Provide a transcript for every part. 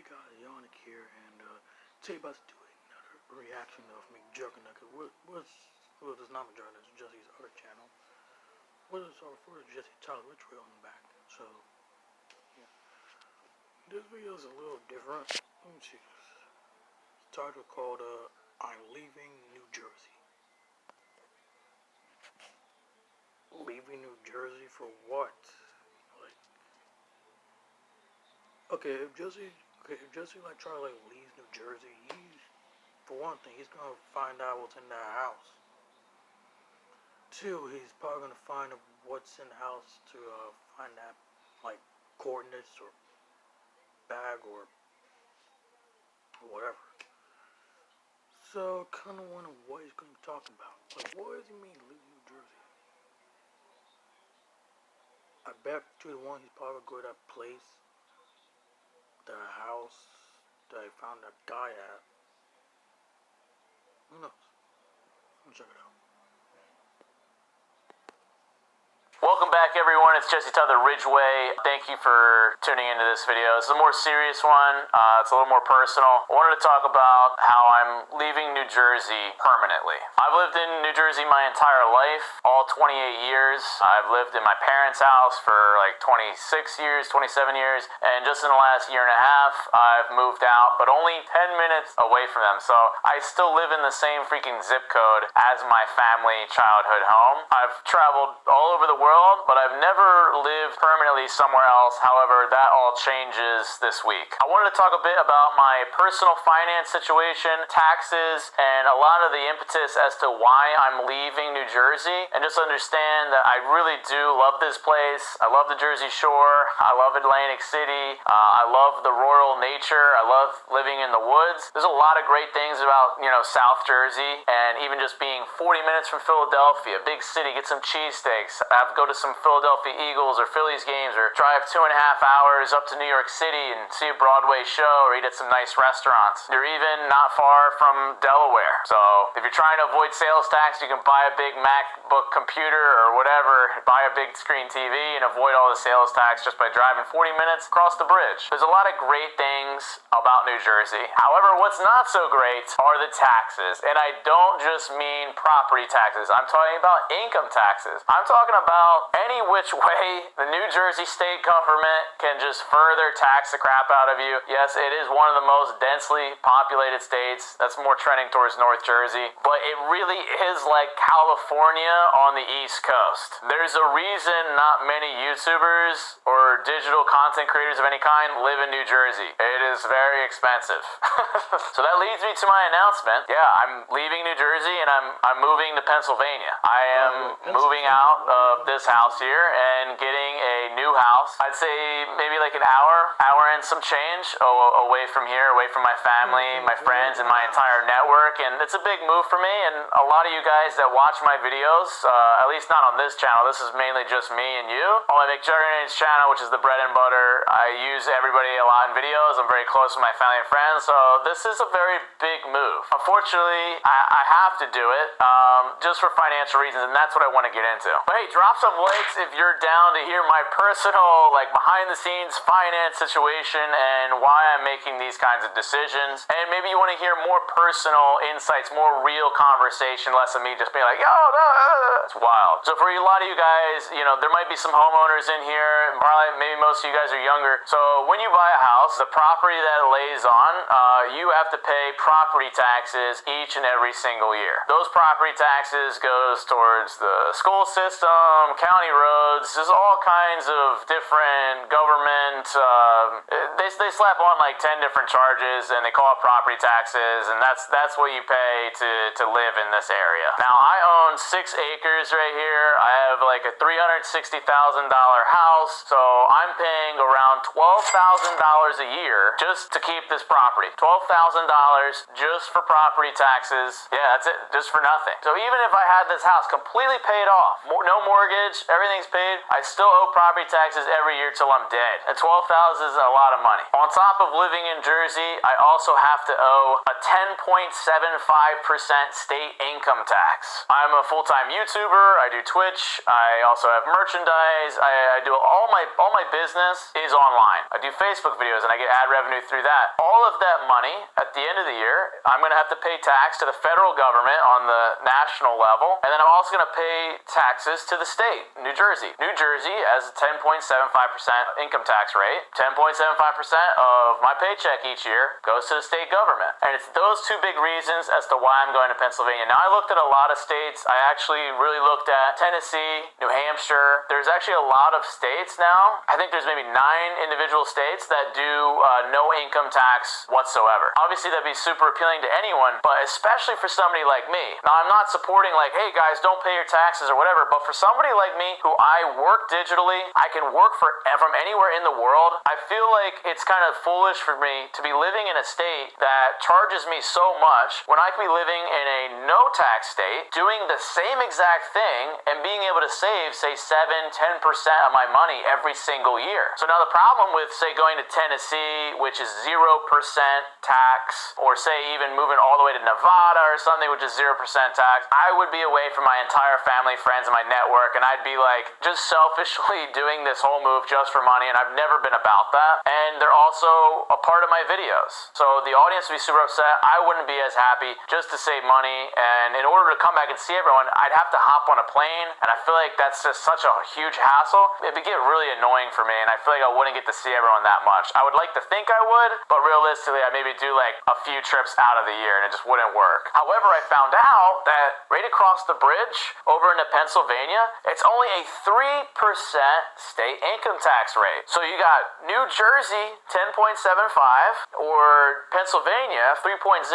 guys, Yannick here, and today about to do another reaction of me jerking nugget. It's not Majority, it's Jessie's other channel. What is our first Jessie Tyler Ridgeway on the back? So, yeah. This video is a little different. Let me see this. It's titled called, I'm Leaving New Jersey. Leaving New Jersey for what? Okay, if Jessie Charlie leaves New Jersey, for one thing, he's gonna find out what's in that house. Two, he's probably gonna find what's in the house to find that coordinates or bag or whatever. So, kind of wonder what he's gonna be talking about. What does he mean leave New Jersey? I bet 2 to 1, he's probably going to that place. The house that I found that guy at. Who knows? Let me check it out. Welcome back, everyone. It's Jessie Tyler Ridgeway. Thank you for tuning into this video. This is a more serious one. It's a little more personal. I wanted to talk about how I'm leaving New Jersey permanently. I've lived in New Jersey my entire life, all 28 years. I've lived in my parents' house for 26 years, 27 years, and just in the last year and a half, I've moved out, but only 10 minutes away from them. So I still live in the same freaking zip code as my family childhood home. I've traveled all over the world, but I've never lived permanently somewhere else. However, that all changes this week. I wanted to talk a bit about my personal finance situation, taxes, and a lot of the impetus as to why I'm leaving New Jersey, and just understand that I really do love this place. I love the Jersey Shore. I love Atlantic City. I love the rural nature. I love living in the woods. There's a lot of great things about, South Jersey, and even just being 40 minutes from Philadelphia, big city, get some cheesesteaks, go to some Philadelphia Eagles or Phillies games, or drive 2.5 hours up to New York City and see a Broadway show, or eat at some nice restaurants. You're even not far from Delaware. So if you're trying to avoid sales tax, you can buy a big MacBook computer or whatever, buy a big screen TV, and avoid all the sales tax just by driving 40 minutes across the bridge. There's a lot of great things about New Jersey. However, what's not so great are the taxes. And I don't just mean property taxes. I'm talking about income taxes. I'm talking about any which way the New Jersey state government can just further tax the crap out of you. Yes, it is one of the most densely populated states. That's more trending towards North Jersey. But it really is like California on the East Coast. There's a reason not many YouTubers or digital content creators of any kind live in New Jersey. It is very expensive. So that leads me to my announcement. Yeah, I'm leaving New Jersey and I'm moving to Pennsylvania. I am moving out of this house here and getting a new house. I'd say maybe an hour and some change away from here, away from my family, my friends, and my entire network. And it's a big move for me, and a lot of you guys that watch my videos, at least not on this channel, this is mainly just me and you. On my McJuggernauts channel, which is the bread and butter, I use everybody a lot in videos. I'm very close with my family and friends, so this is a very big move. Unfortunately, I have to do it, just for financial reasons, and that's what I want to get into. But hey, drop some likes if you're down to hear my personal, behind-the-scenes finance situation and why I'm making these kinds of decisions. And maybe you want to hear more personal insights, more real conversation, less of me just being like, yo, no, it's wild. So for a lot of you guys, there might be some homeowners in here, and probably maybe most of you guys are younger. So when you buy a house, the property that it lays on, you have to pay property taxes each and every single year. Those property taxes goes towards the school system, county roads. There's all kinds of different government, they slap on 10 different charges, and they call it property taxes, and that's what you pay to live in this area. Now, I own 6 acres right here. I have a $360,000 house, so I'm paying around $12,000 a year just to keep this property. $12,000 just for property taxes. Yeah, that's it, just for nothing. So even if I had this house completely paid off, no mortgage, everything's paid, I still owe property taxes every year till I'm dead. And $12,000 is a lot of money. On top of living in Jersey, I also have to owe a 10.75% state income tax. I'm a full-time YouTuber. I do Twitch. I also have merchandise. I do all my business is online. I do Facebook videos and I get ad revenue through that. All of that money at the end of the year, I'm going to have to pay tax to the federal government on the national level, and then I'm also going to pay taxes to the state, New Jersey. New Jersey has a 10.75% income tax rate. 10.75% of my paycheck each year goes to the state government. And it's those two big reasons as to why I'm going to Pennsylvania. Now, I looked at a lot of states. I actually really looked at Tennessee, New Hampshire. There's actually a lot of states now. I think there's maybe 9 individual states that do no income tax whatsoever. Obviously, that'd be super appealing to anyone, but especially for somebody like me. Now, I'm not supporting like, hey guys, don't pay your taxes or whatever, but for somebody like me who I work digitally, I can work from anywhere in the world. I feel like it's kind of foolish for me to be living in a state that charges me so much when I could be living in a no tax state, doing the same exact thing and being able to save, say, 7-10% of my money every single year. So now the problem with, say, going to Tennessee, which is 0% tax, or say even moving all the way to Nevada or something, which is 0% tax, I would be away from my entire family, friends, and my network, and I'd be like just selfishly doing this whole move just for money, and I've never been about that. And they're also a part of my videos. So the audience would be super upset. I wouldn't be as happy just to save money, and in order to come back and see everyone, I'd have to hop on a plane, and I feel like that's just such a huge hassle. It'd get really annoying for me, and I feel like I wouldn't get to see everyone that much. I would like to think I would, but realistically, I maybe do like a few trips out of the year, and it just wouldn't work. However, I found out that right across the bridge over into Pennsylvania, it's only a 3% state income tax rate. So you got New Jersey 10.75 or Pennsylvania 3.07.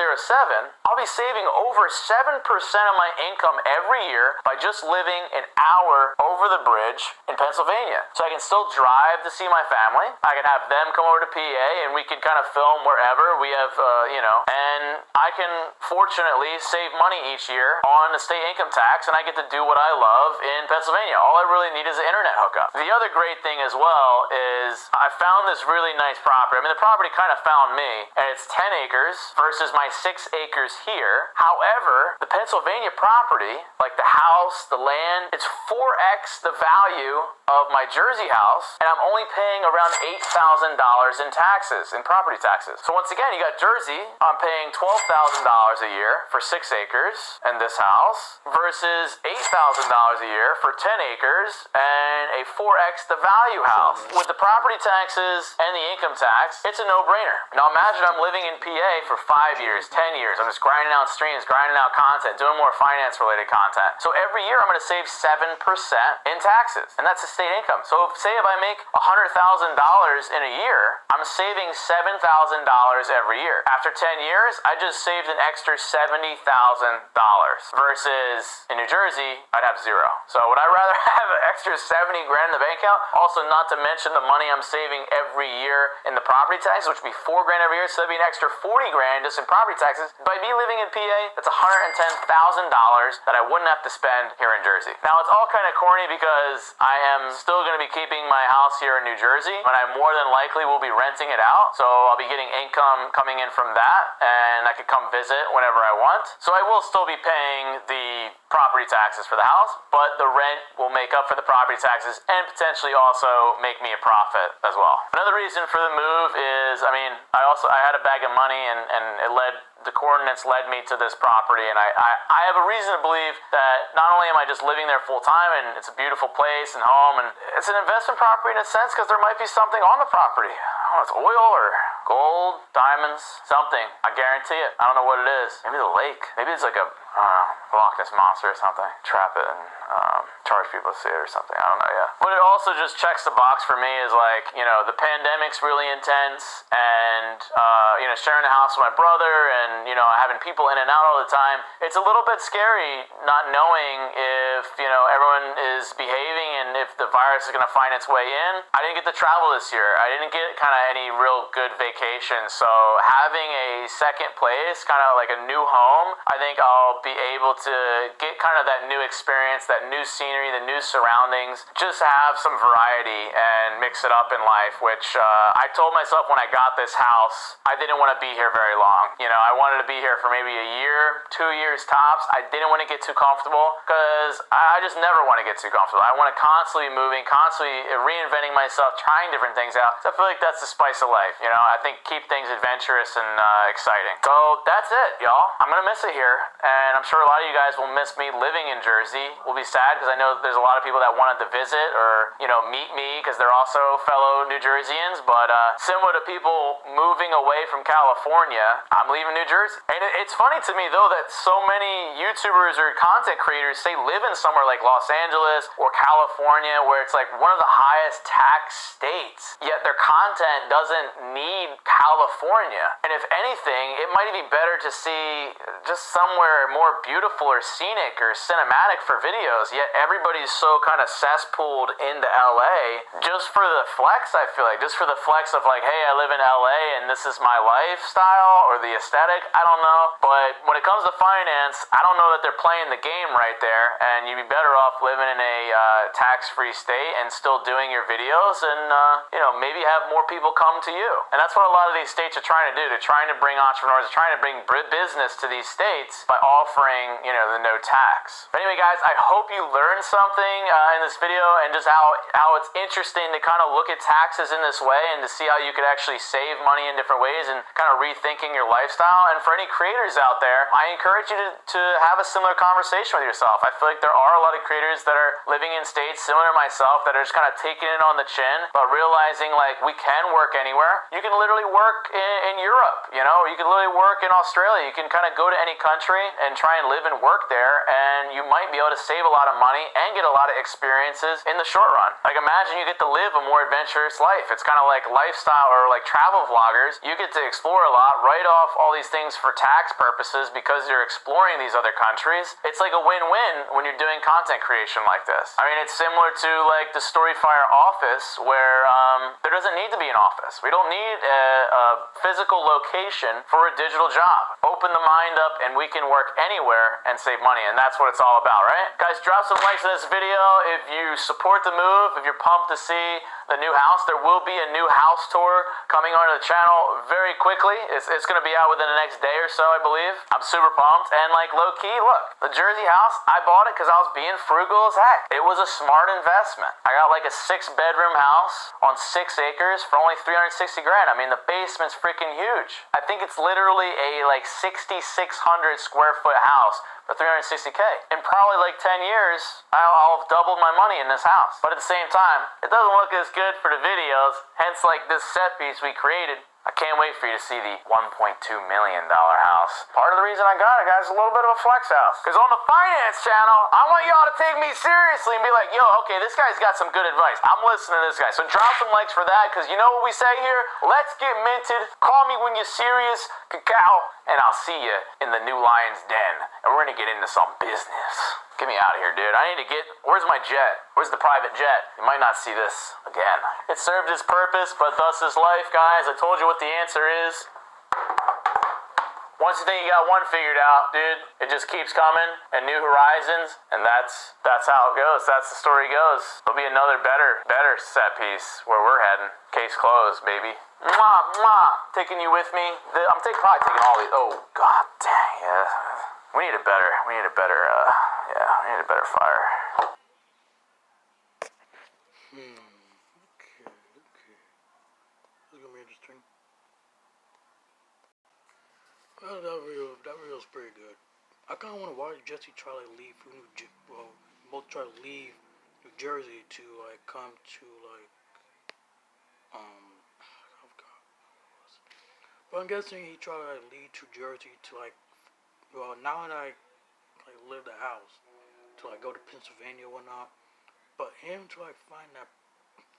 I'll be saving over 7% of my income every year by just living an hour over the bridge in Pennsylvania. So I can still drive to see my family. I can have them come over to PA and we can kind of film wherever. We have, and I can fortunately save money each year on the state income tax, and I get to do what I love in Pennsylvania. All I really need is an internet hookup. The other great thing as well is I found this really nice property. I mean, the property kind of found me, and it's 10 acres versus my 6 acres here. However, the Pennsylvania property, like the house, the land, it's 4x the value of my Jersey house, and I'm only paying around $8,000 in taxes, in property taxes. So once again, you got Jersey, I'm paying $12,000 a year for 6 acres and this house versus $8,000 a year for 10 acres and a 4x the value house. With the property taxes and the income tax, it's a no-brainer. Now imagine I'm living in PA for 5 years, 10 years. I'm just grinding out streams, grinding out content, doing more finance-related content. So every year I'm going to save 7% in taxes, and that's a state income. So say if I make $100,000 in a year, I'm saving $7,000 every year. After 10 years, I just saved an extra $70,000 versus in New Jersey, I'd have zero. So would I rather have an extra 70 grand in the bank account? Also, not to mention the money I'm saving every year in the property taxes, which would be $4 grand every year, so that'd be an extra 40 grand just in property taxes. By me living in PA, that's $110,000 that I wouldn't have to spend here in Jersey. Now, it's all kind of corny because I am still going to be keeping my house here in New Jersey, but I more than likely will be renting it out, so I'll be getting income coming in from that, and I could come visit whenever I want. So I will still be paying the property taxes for the house, but the rent will make up for the property taxes and potentially also make me a profit as well. Another reason for the move is, I had a bag of money and the coordinates led me to this property, and I have a reason to believe that not only am I just living there full time and it's a beautiful place and home, and it's an investment property in a sense because there might be something on the property. I don't know, it's oil or gold, diamonds, something. I guarantee it. I don't know what it is. Maybe the lake. Maybe it's like a Loch Ness monster or something. Trap it and charge people to see it or something. I don't know yet. But it also just checks the box for me is like, the pandemic's really intense, and sharing a house with my brother and, having people in and out all the time. It's a little bit scary not knowing if, everyone is behaving and if the virus is going to find its way in. I didn't get to travel this year. I didn't get kind of any real good vacation. So having a second place, kind of like a new home, I think I'll be able to get kind of that new experience, that new scenery, the new surroundings, just to have some variety and mix it up in life, which I told myself when I got this house, I didn't want to be here very long. You know, I wanted to be here for maybe a year, 2 years tops. I didn't want to get too comfortable because I just never want to get too comfortable. I want to constantly be moving, constantly reinventing myself, trying different things out. So I feel like that's the spice of life, you know? I think keep things adventurous and exciting. So that's it, y'all. I'm gonna miss it here, and I'm sure a lot of you guys will miss me living in Jersey. Will be sad because I know there's a lot of people that wanted to visit or, you know, meet me because they're also fellow New Jerseyans, but similar to people moving away from California, I'm leaving New Jersey. And it's funny to me, though, that so many YouTubers or content creators say live in somewhere like Los Angeles or California, where it's like one of the highest tax states, yet their content doesn't need California. And if anything, it might be better to see just somewhere more beautiful or scenic or cinematic for videos, yet everybody's so kind of cesspooled into LA just for the flex, I feel like. Just for the flex of like, hey, I live in LA and this is my lifestyle or the aesthetic, I don't know. But when it comes to finance, I don't know that they're playing the game right there, and you'd be better off living in a tax-free state and still doing your videos and, you know, maybe have more people come to you. And that's what a lot of these states are trying to do. They're trying to bring entrepreneurs, they're trying to bring business to these states by offering, you know, the no tax. But anyway, guys, I hope you learned something in this video and just how it's interesting to kind of look at taxes in this way and to see how you could actually save money in different ways and kind of rethinking your lifestyle. And for any creators out there, I encourage you to have a similar conversation with yourself. I feel like there are a lot of creators that are living in states similar to myself that are just kind of taking it on the chin, but realizing like we can work anywhere. You can literally work in Europe, you know, you can literally work in Australia. You can kind of go to any country and try and live and work there, and you might be able to save a lot of money and get a lot of experiences in the short run. Like imagine you get to live a more adventurous life. It's kind of like lifestyle or like travel vloggers. You get to explore a lot, write off all these things for tax purposes because you're exploring these other countries. It's like a win-win when you're doing content creation like this. I mean, it's similar to like the Storyfire office where there doesn't need to be an office. We don't need a physical location for a digital job. Open the mind up and we can work anywhere and save money, and that's what it's all about, right? Guys, drop some likes in this video if you support the move, if you're pumped to see the new house. There will be a new house tour coming onto the channel very quickly. It's going to be out within the next day or so, I believe. I'm super pumped, and like low-key, look, the Jersey house, I bought it because I was being frugal as heck. It was a smart investment. I got like a 6-bedroom house on 6 acres for only 360 grand. I mean, the basement's freaking huge. I think it's literally a like 6,600 square foot house for 360K. In probably like 10 years, I'll have doubled my money in this house. But at the same time, it doesn't look as good for the videos, hence like this set piece we created. I can't wait for you to see the $1.2 million house. Part of the reason I got it, guys, is a little bit of a flex house. Because on the finance channel, I want y'all to take me seriously and be like, yo, okay, this guy's got some good advice. I'm listening to this guy. So drop some likes for that, because you know what we say here? Let's get minted. Call me when you're serious, cacao, and I'll see you in the new lion's den. And we're going to get into some business. Get me out of here, dude. I need to get... Where's my jet? Where's the private jet? You might not see this again. It served its purpose, but thus is life, guys. I told you what the answer is. Once you think you got one figured out, dude, it just keeps coming, and new horizons, and that's how it goes. That's the story goes. There'll be another better set piece where we're heading. Case closed, baby. Mwah, mwah. Taking you with me. I'm probably taking all these. Oh, god dang, yeah. We need a better fire. Okay. This is gonna be interesting. Well, that video's pretty good. I kinda wanna watch Jessie try to leave both try to leave New Jersey to like come to like I forgot. But I'm guessing he tried to like leave to Jersey to like now that I like live the house to like go to Pennsylvania or whatnot. But him to like find that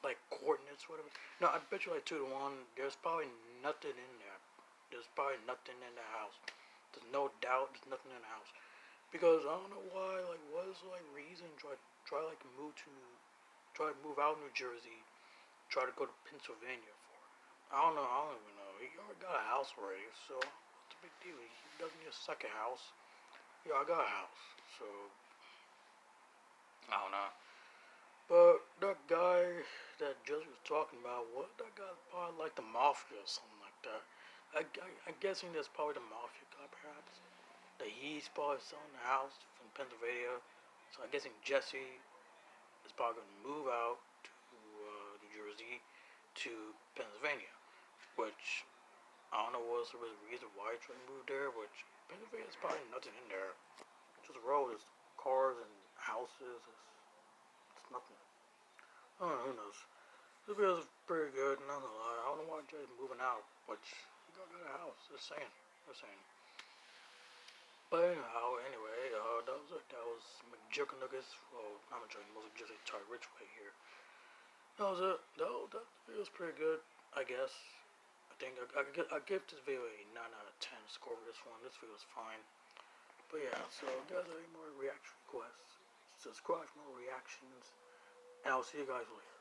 like coordinates, whatever. No, I bet you like 2 to 1. There's probably nothing in there. There's probably nothing in the house. There's no doubt. There's nothing in the house because I don't know why. Like, what is like reason try like move out of New Jersey, try to go to Pennsylvania for? I don't know. I don't even know. He already got a house already, so what's the big deal? He doesn't need a second house. yeah, I got a house, so I don't know. But that guy that Jesse was talking about, what that guy's probably like the mafia or something like that. I'm guessing that's probably the mafia guy, perhaps. That he's probably selling the house from Pennsylvania. So I'm guessing Jesse is probably going to move out to New Jersey to Pennsylvania, which I don't know what's the reason why he's trying to move there, which Pennsylvania's probably nothing in there. It's just a road, it's cars and houses, it's nothing. I don't know, who knows. This video's pretty good, not gonna lie. I don't know why Jay's moving out, but he got a house, just saying. But anyhow, anyway, that was it. That was McJuckanuggets. Well, not McJuckanuggets, just a Charlie Ridgeway here. That was it. That video was pretty good, I guess. I think I give this video a 9 out of 10 score for this one. This video was fine. But yeah, so if you guys have any more reaction requests, subscribe for more reactions, and I'll see you guys later.